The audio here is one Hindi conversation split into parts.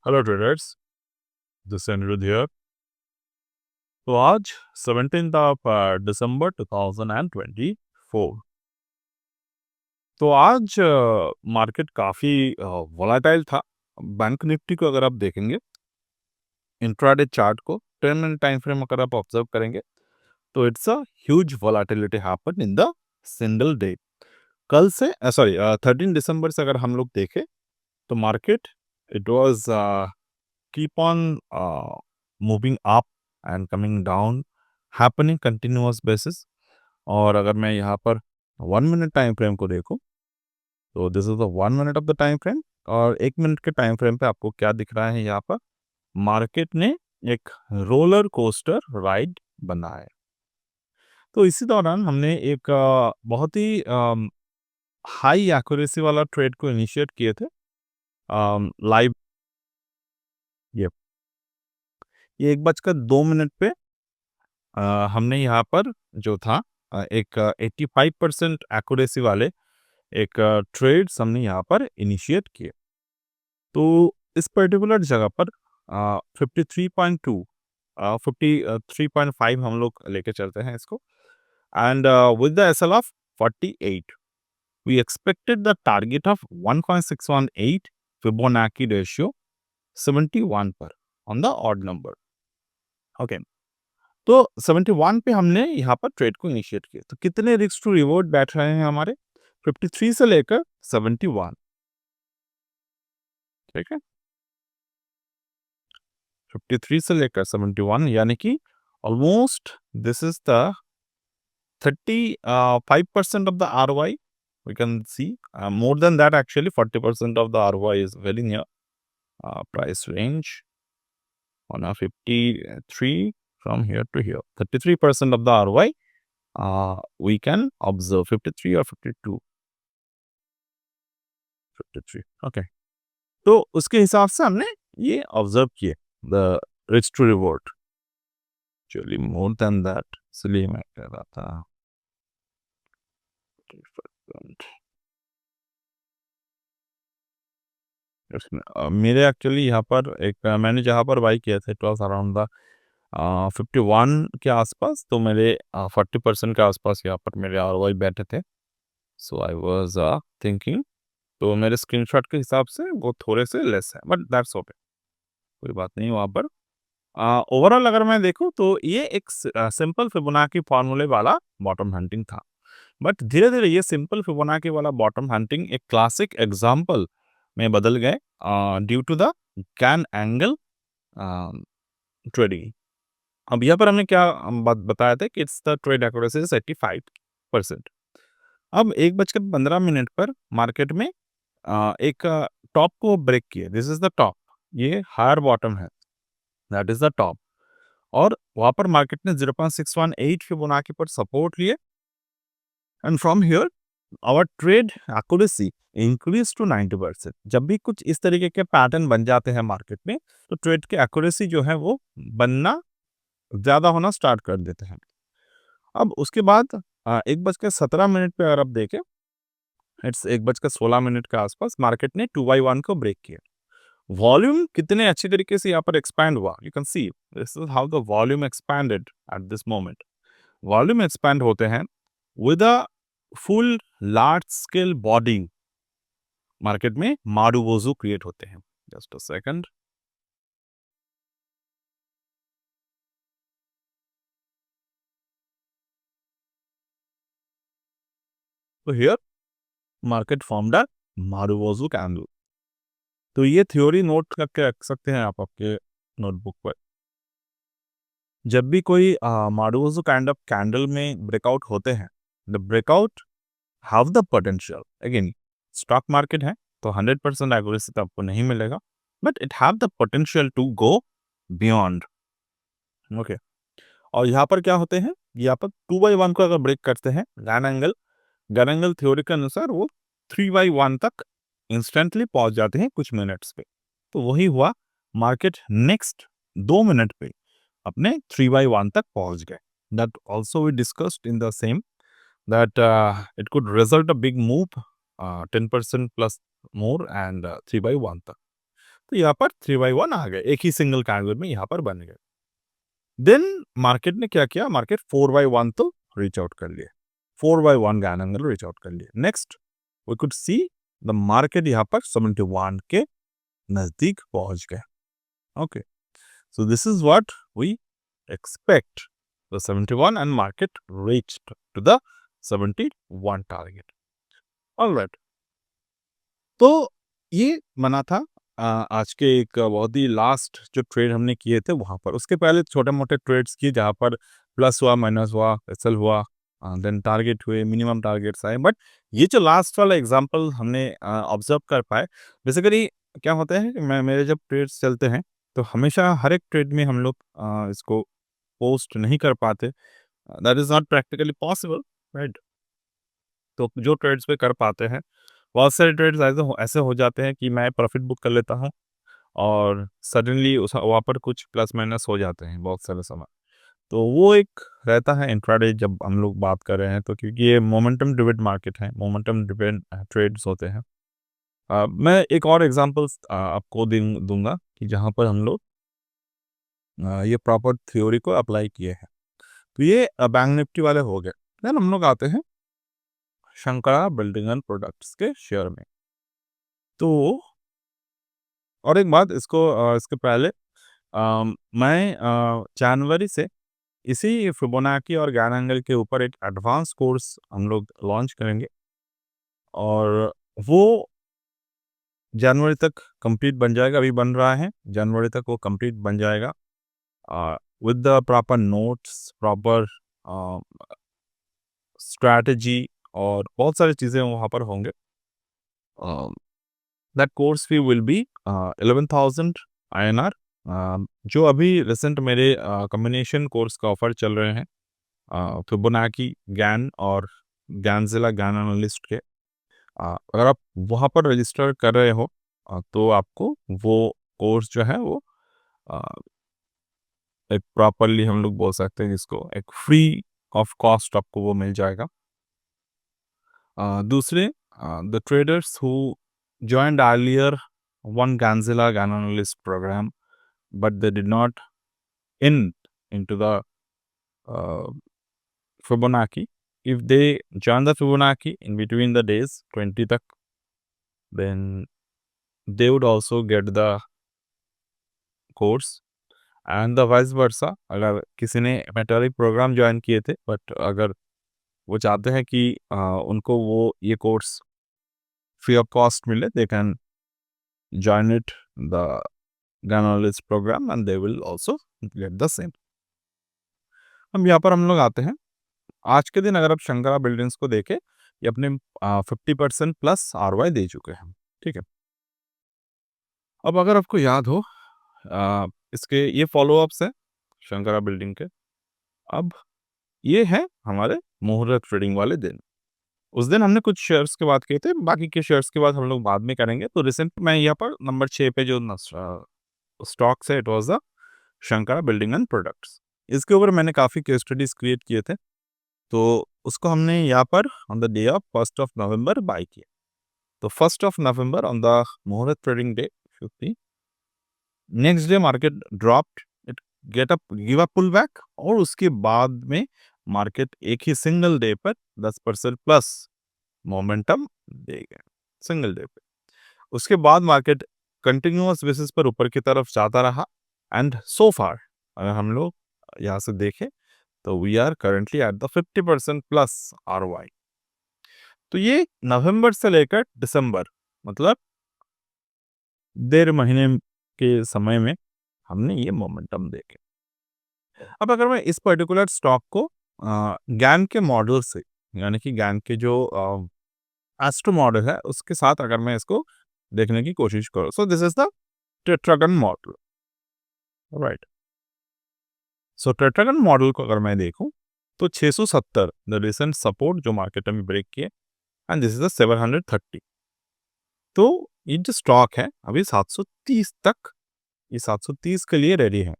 Hello traders, this Anirudh here. तो आज 17th ऑफ दिसंबर 2024। तो आज मार्केट काफ़ी वोलाटाइल था। बैंक निफ्टी को अगर आप देखेंगे, इंट्राडे चार्ट को 10 मिनट टाइम फ्रेम अगर आप ऑब्जर्व करेंगे, तो it's a huge volatility happen in the single day. कल से 13 दिसंबर से अगर हम लोग देखें, तो market it was keep on moving up and coming down happening continuous basis। और अगर मैं यहाँ पर 1 मिनट टाइम फ्रेम को देखूं, तो this is the 1 minute of the time frame. और 1 मिनट के टाइम फ्रेम पे आपको क्या दिख रहा है, यहाँ पर मार्केट ने एक रोलर कोस्टर राइड बना है। तो इसी दौरान हमने एक बहुत ही हाई एक्यूरेसी वाला ट्रेड को इनिशिएट किए थे लाइव। ये 1:02 पे हमने यहाँ पर जो था एक 85% एक्यूरेसी वाले एक ट्रेड्स हमने यहाँ पर इनिशिएट किए। तो इस पर्टिकुलर जगह पर 53.2 53.5 हम लोग लेके चलते हैं इसको। And with the SL of 48 we expected the target of 1.618 Fibonacci ratio 71 पर on the odd number. Okay, तो 71 पे हमने यहाँ पर ट्रेड को इनिशिएट किया। तो कितने रिस्क टू रिवॉर्ड बैठ रहे हैं हमारे 53 से लेकर 71। ठीक है, 53 से लेकर 71 यानी कि almost this is the 35% of the ROI we can see, more than that actually 40% of the ROI is very near price range on a 53 from here to here, 33% of the ROI we can observe 53 or 52 53। Okay, तो उसके हिसाब से हमने ये ऑब्जर्व किए द रिस्क टू रिवॉर्ड। चलिए मोर देन दैट, इसलिए मैं कह रहा था 30%। मेरे एक्चुअली यहाँ पर एक मैंने जहाँ पर बाई किया था इट वॉज अराउंड द 51 के आसपास। तो मेरे 40% के आसपास यहाँ पर मेरे ROI बैठे थे। सो आई वॉज थिंकिंग, तो मेरे स्क्रीनशॉट के हिसाब से वो थोड़े से लेस है, बट दैट्स ओके, कोई बात नहीं वहाँ पर। ओवरऑल अगर मैं देखूं तो ये एक सिंपल फिबोनाची फार्मूले वाला बॉटम हंटिंग था। बट धीरे धीरे ये सिंपल फिबोनाची वाला बॉटम हंटिंग एक क्लासिक एग्जांपल में बदल गए due to the Gann angle trading. अब यहाँ पर हमने क्या बताया था कि it's the trade accuracy is 85%। अब 1:15 पर मार्केट में एक टॉप को ब्रेक किया, दिस इज द टॉप, ये हायर बॉटम है, दैट इज द टॉप। और वहां पर मार्केट ने 0.618 फिबोनाची पर सपोर्ट लिए and from here our trade accuracy increase to 90%। जब भी कुछ इस तरीके के पैटर्न बन जाते हैं मार्केट में, तो ट्रेड की एक्यूरेसी जो है वो बनना ज्यादा होना स्टार्ट कर देते हैं। अब उसके बाद 1:17 पे अगर आप देखें, इट्स 1:16 के आसपास मार्केट ने 2x1 को ब्रेक किया। वॉल्यूम कितने अच्छी तरीके से यहाँ पर एक्सपैंड हुआ, you can see this is how the volume expanded at this moment. Volume expand होते हैं with a full large scale body, market में मारुवोजू क्रिएट होते हैं। जस्ट अ सेकंड, तो हियर मार्केट फॉर्म्ड अ मारुवोजू कैंडल। तो ये थ्योरी नोट करके रख सकते हैं आप आपके नोटबुक पर। जब भी कोई मारुवोजू काइंड ऑफ कैंडल में ब्रेकआउट होते हैं, the breakout have the potential, again stock market है तो 100% एक्यूरेसी तो आपको नहीं मिलेगा, but it have the potential to go beyond. Okay, और यहाँ पर क्या होते हैं, यहाँ पर 2x1 को अगर ब्रेक करते हैं गन एंगल थ्योरी के अनुसार वो 3x1 तक इंस्टेंटली पहुंच जाते हैं कुछ मिनट्स पे। तो वही हुआ, मार्केट नेक्स्ट 2 मिनट पे अपने 3x1 तक पहुंच गए। That also we discussed in the same that it could result a big move 10% plus more and 3x1 तक। तो यहाँ पर 3/1 आ गए, एक ही सिंगल कैंडल में यहाँ पर बन गए। देन मार्केट ने क्या किया, मार्केट 4/1 तो रीच आउट कर लिए, 4/1 गैन एंगल रीच आउट कर लिए। Next we could see the market यहाँ पर 71 के नजदीक पहुंच गए। Okay, so this is what we expect, the 71 and market reached to the 71 target. All right, तो ये बना था आज के एक बहुत ही लास्ट जो ट्रेड हमने किए थे वहाँ पर। उसके पहले छोटे मोटे ट्रेड्स किए जहाँ पर प्लस हुआ, माइनस हुआ, एसएल हुआ, देन टारगेट हुए, मिनिमम टारगेट्स आए। बट ये जो लास्ट वाला एग्जांपल हमने ऑब्जर्व कर पाए, बेसिकली क्या होता है कि मेरे जब ट्रेड्स चलते हैं तो हमेशा हर एक ट्रेड में हम लोग इसको पोस्ट नहीं कर पाते, that is not practically possible, right. तो जो ट्रेड्स पे कर पाते हैं, बहुत सारे ट्रेड्स ऐसे हो जाते हैं कि मैं प्रॉफिट बुक कर लेता हूँ और सडनली उस वहाँ पर कुछ प्लस माइनस हो जाते हैं बहुत सारे समय। तो वो एक रहता है इंट्राडे जब हम लोग बात कर रहे हैं, तो क्योंकि ये मोमेंटम ड्रिवेन मार्केट है, मोमेंटम ड्रिवेन ट्रेड्स होते हैं। मैं एक और एग्जांपल्स आपको दूंगा कि जहाँ पर हम लोग ये प्रॉपर थ्योरी को अप्लाई किए हैं। तो ये बैंक निफ्टी वाले हो गए। देन हम लोग आते हैं शंकरा बिल्डिंग एंड प्रोडक्ट्स के शेयर में। तो और एक बात, इसके पहले मैं जनवरी से इसी फिबोनाची और गैन एंगल के ऊपर एक एडवांस कोर्स हम लोग लॉन्च करेंगे और वो जनवरी तक कंप्लीट बन जाएगा, अभी बन रहा है, जनवरी तक वो कंप्लीट बन जाएगा with the proper notes, proper strategy और बहुत सारी चीज़ें वहाँ पर होंगे। That course fee will be 11,000 INR। जो अभी रिसेंट मेरे कम्बिनेशन कोर्स का ऑफर चल रहे हैं फिबोनाची गैन और गैनजिला गैन एनालिस्ट के, अगर आप वहाँ पर रजिस्टर कर रहे हो तो आपको वो कोर्स जो है वो एक प्रॉपरली हम लोग बोल सकते हैं जिसको एक फ्री ऑफ कॉस्ट आपको वो मिल जाएगा। दूसरे the traders who joined earlier one Ganzilla Gan Analyst program, but they did not into the uh, Fibonacci. If they join the Fibonacci in between the days 20 tak, then they would also get the course and the vice versa। अगर किसी ने मेटालिक प्रोग्राम ज्वाइन किए थे बट अगर वो चाहते हैं कि उनको वो ये कोर्स फ्री ऑफ कॉस्ट मिले, they can join it the Ganalyst program and they will also get the same। हम यहाँ पर हम लोग आते हैं, आज के दिन अगर आप शंकरा बिल्डिंग्स को देखें, ये अपने 50% प्लस ROI दे चुके हैं, ठीक है। अब अगर आपको याद हो इसके ये फॉलोअप्स है शंकरा बिल्डिंग के। अब ये है हमारे मुहूर्त ट्रेडिंग वाले दिन। उस दिन हमने कुछ शेयर्स की बात की थे, बाकी के शेयर्स की बात हम लोग बाद में करेंगे। तो रिसेंट मैं यहाँ पर नंबर 6 पे जो स्टॉक्स है, it was the Shankara building and products. इसके ऊपर मैंने काफ़ी केस स्टडीज क्रिएट किए थे, तो उसको हमने यहाँ पर on the day of 1st of November buy किया। तो 1st of November on the muhurat trading day 50, next day market dropped, it get up give a pull back और उसके बाद में मार्केट एक ही सिंगल डे पर 10% प्लस मोमेंटम दे गए सिंगल डे पे। उसके बाद मार्केट कंटिन्यूअस बेसिस पर ऊपर की तरफ जाता रहा एंड सो फार अगर हम लोग यहाँ से देखें तो we are currently at the 50% plus ROI। तो ये नवंबर से लेकर दिसंबर, मतलब 1.5 महीने के समय में हमने ये मोमेंटम देखे। अब अगर मैं इस पर्टिकुलर स्टॉक को गैन के मॉडल से, यानी कि गैन के जो एस्ट्रो मॉडल है उसके साथ अगर मैं इसको देखने की कोशिश करूँ, so this is the tetragon model, right. So tetragon model को अगर मैं देखूं तो 670 द रिसेंट सपोर्ट जो मार्केट में ब्रेक किए एंड दिस इज द 730। तो ये जो स्टॉक है अभी 730 तक, ये 730 के लिए रेडी है,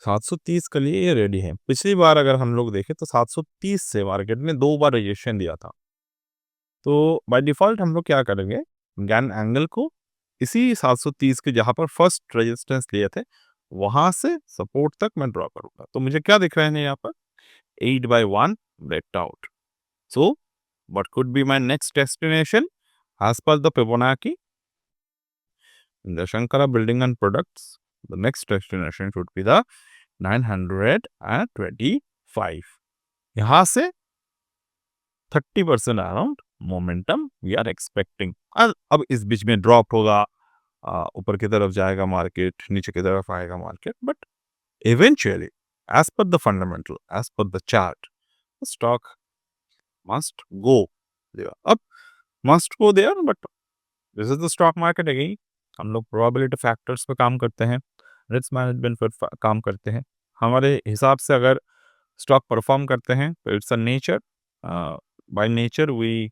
730 के लिए ये रेडी है। पिछली बार अगर हम लोग देखें तो 730 से मार्केट ने 2 बार रिजेक्शन दिया था। तो बाय डिफॉल्ट हम लोग क्या करेंगे, गैन एंगल को इसी 730 के जहाँ पर फर्स्ट रेजिस्टेंस लिए थे, वहाँ से सपोर्ट तक मैं ड्रॉ करूँगा। तो मुझे क्या दिख रहे हैं यहाँ पर? 8/1 broken out. So, what could be my next destination? As per the Fibonacci, in the Shankara Building and Products, the next destination should be the 925. यहाँ से 30% around momentum we are expecting. अब इस बीच में ड्रॉप होगा, ऊपर की तरफ जाएगा मार्केट, नीचे की तरफ आएगा market, but eventually as per the fundamental, as per the chart, stock must go there. अब must go there, but this is the stock market again. हम लोग प्रोबेबिलिटी फैक्टर्स पे काम करते हैं, रिस्क मैनेजमेंट पर काम करते हैं। हमारे हिसाब से अगर स्टॉक परफॉर्म करते हैं तो it's a nature, by nature we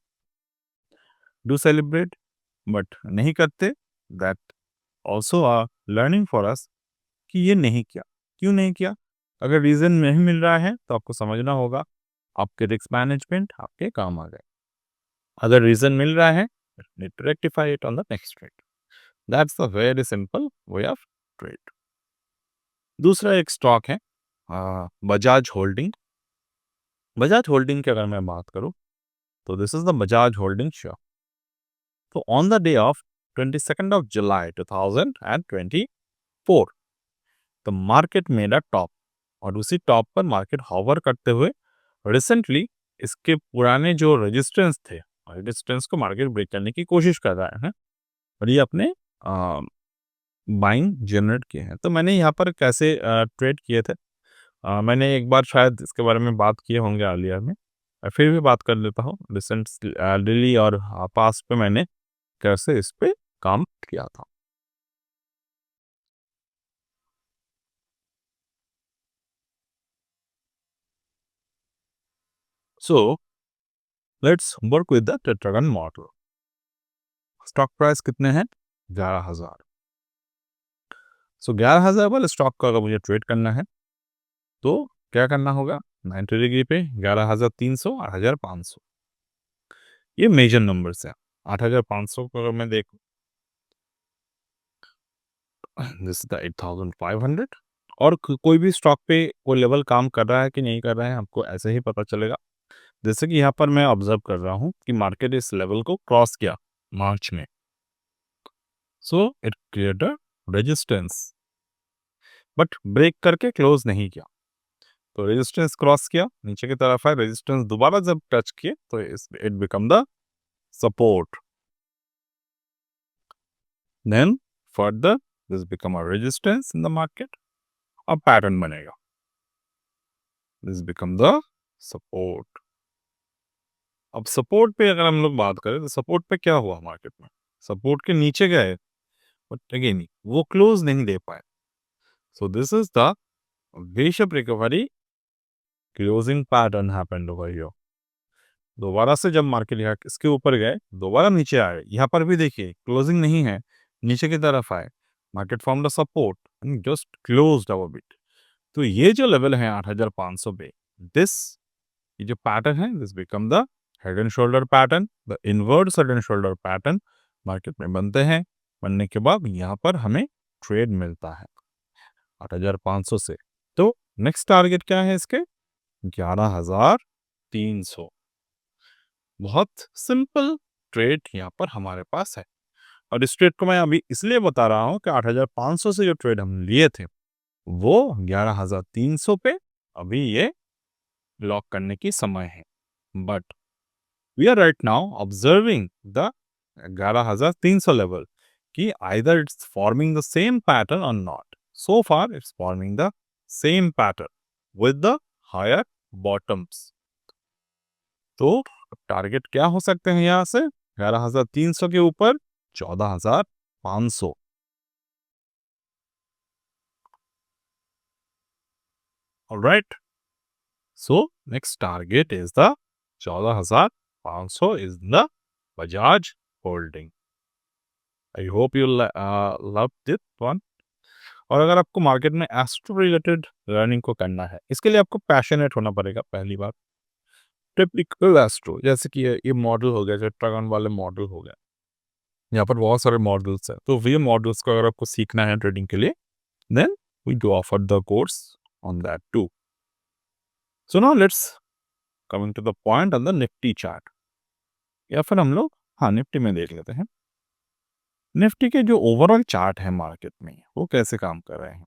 do celebrate, but नहीं करते, that also are learning for us कि ये नहीं किया, क्यों नहीं किया। अगर रीजन नहीं मिल रहा है तो आपको समझना होगा, आपके रिस्क मैनेजमेंट आपके काम आ गए। अगर रीजन मिल रहा है, need to rectify it on the next trade. That's the very simple way of trade. दूसरा एक स्टॉक है बजाज होल्डिंग। बजाज होल्डिंग की अगर मैं बात करूं तो this is the Bajaj holding share. तो on the day of 22nd of July 2024 the market made a top, और उसी टॉप पर मार्केट हॉवर करते हुए रिसेंटली इसके पुराने जो रेजिस्टेंस थे, रेजिस्टेंस को मार्केट ब्रेक करने की कोशिश कर रहा है, और ये अपने बाइंग जनरेट किए हैं। तो मैंने यहाँ पर कैसे ट्रेड किए थे, मैंने एक बार शायद इसके बारे में बात किए होंगे अर्लियर में, फिर भी बात कर लेता हूँ। रिसेंट डेली और पास्ट पे मैंने कैसे इस पे काम किया था। So let's work with the tetragon model. Stock price कितने हैं? 11,000। सो 11,000 वाले स्टॉक का अगर मुझे ट्रेड करना है तो क्या करना होगा? 90 डिग्री पे 11,300, 8,500, ये मेजर नंबर्स है। 8,500 को अगर मैं देखूं, दिस इज द 8,500। और कोई भी स्टॉक पे कोई लेवल काम कर रहा है कि नहीं कर रहा है, हमको ऐसे ही पता चलेगा। जैसे कि यहाँ पर मैं ऑब्जर्व कर रहा हूँ कि मार्केट इस लेवल को क्रॉस किया मार्च में, so it create a resistance, but break करके क्लोज नहीं किया। तो रेजिस्टेंस क्रॉस किया, नीचे की तरफ है, रेजिस्टेंस दोबारा जब टच किए तो it become the support, then further this become a resistance in the market, अब पैटर्न बनेगा, दिस बिकम द सपोर्ट। अब सपोर्ट पे अगर हम लोग बात करें तो सपोर्ट पे क्या हुआ मार्केट में? सपोर्ट के नीचे गए, बट अगेन वो क्लोज नहीं दे पाए। सो this is the V-shaped recovery, closing pattern happened over here. दोबारा से जब मार्केट यहाँ इसके ऊपर गए, दोबारा नीचे आए, यहाँ पर भी देखिए क्लोजिंग नहीं है, नीचे की तरफ आए, market form the support and just closed our bit. तो ये जो लेवल है 8,500 पे, दिस ये जो पैटर्न है, this become the head and shoulder pattern, the inward head and shoulder pattern market में बनते हैं। बनने के बाद यहाँ पर हमें ट्रेड मिलता है 8,500 से। तो नेक्स्ट टारगेट क्या है इसके? 11,300। बहुत सिंपल ट्रेड यहाँ पर हमारे पास है, और इस ट्रेड को मैं अभी इसलिए बता रहा हूँ कि 8,500 से जो ट्रेड हम लिए थे वो 11,300 पे अभी ये लॉक करने की समय है। But we are right now observing the 11,300 level कि either it's forming the same pattern और not. So far it's forming the same pattern with the higher bottoms. तो टारगेट क्या हो सकते हैं यहाँ से? 11,300 के ऊपर 14,500। Alright, so next target is the 14,500 is the Bajaj holding. I hope you loved this one. और अगर आपको मार्केट में एस्ट्रो रिलेटेड लर्निंग को करना है, इसके लिए आपको पैशनेट होना पड़ेगा। पहली बात, टिपिकल एस्ट्रो, जैसे कि ये मॉडल हो गया, टेट्रागन वाले मॉडल हो गया, यहाँ पर बहुत सारे मॉडल्स हैं, तो वे मॉडल्स को अगर आपको सीखना है ट्रेडिंग के लिए, then we do offer the course on that too. So now let's coming to the point on the Nifty chart, या फिर हम लोग हाँ निफ्टी में देख लेते हैं. निफ्टी के जो ओवरऑल चार्ट है मार्केट में, वो कैसे काम कर रहे हैं.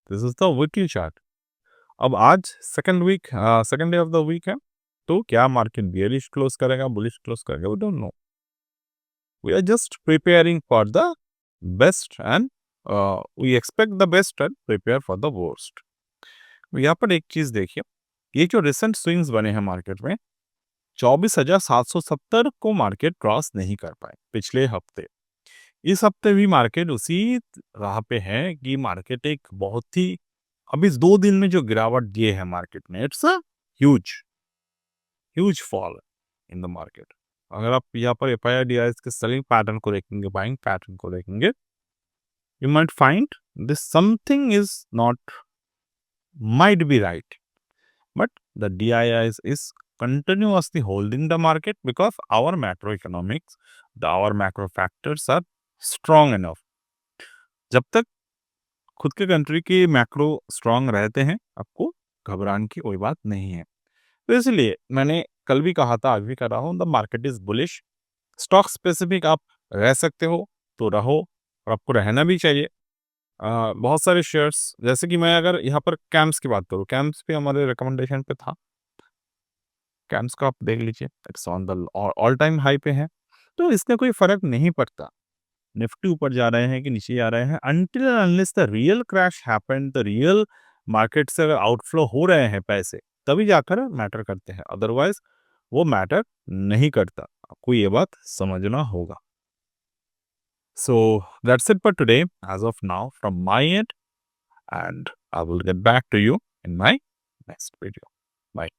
This is the weekly chart. अब आज second day of the week है, तो क्या मार्केट बियरिश क्लोज करेगा, बुलिश क्लोज करेगा, we don't know. We are just preparing for the best and we expect the best and prepare for the worst. यहाँ पर एक चीज देखिए, ये जो रिसेंट स्विंग्स बने हैं मार्केट में, 24,770 को मार्केट क्रॉस नहीं कर पाए पिछले हफ्ते. इस हफ्ते भी मार्केट उसी राह पे है कि मार्केट एक बहुत ही, अब इस 2 दिन में जो गिरावट दिए है मार्केट में, it's a huge huge fall in the market. अगर आप यहाँ पर FII के सेलिंग पैटर्न को देखेंगे, बाइंग पैटर्न को देखेंगे, you might find this something is not might be right, but the DIIs is continuously holding the market because our macroeconomics, our macro factors are strong enough. जब तक खुद के कंट्री के मैक्रो स्ट्रांग रहते हैं, आपको घबराने की कोई बात नहीं है. तो इसलिए मैंने कल भी कहा था, आज भी कह रहा हूँ, the market is bullish. Stock specific आप रह सकते हो तो रहो, और आपको रहना भी चाहिए. बहुत सारे शेयर्स, जैसे कि मैं अगर यहाँ पर कैम्स की बात करूँ, कैम्स भी हमारे रिकमेंडेशन पे था. कैम्स को आप देख लीजिए, it's on the all time high पे है. तो इससे कोई फर्क नहीं पड़ता निफ्टी ऊपर जा रहे हैं कि नीचे जा रहे हैं, until unless the real crash happen, the real market से अगर आउटफ्लो हो रहे हैं पैसे, तभी जाकर मैटर करते हैं, अदरवाइज वो मैटर नहीं करता. आपको ये बात समझना होगा. So that's it for today as of now from my end I will get back to you in my next video. Bye.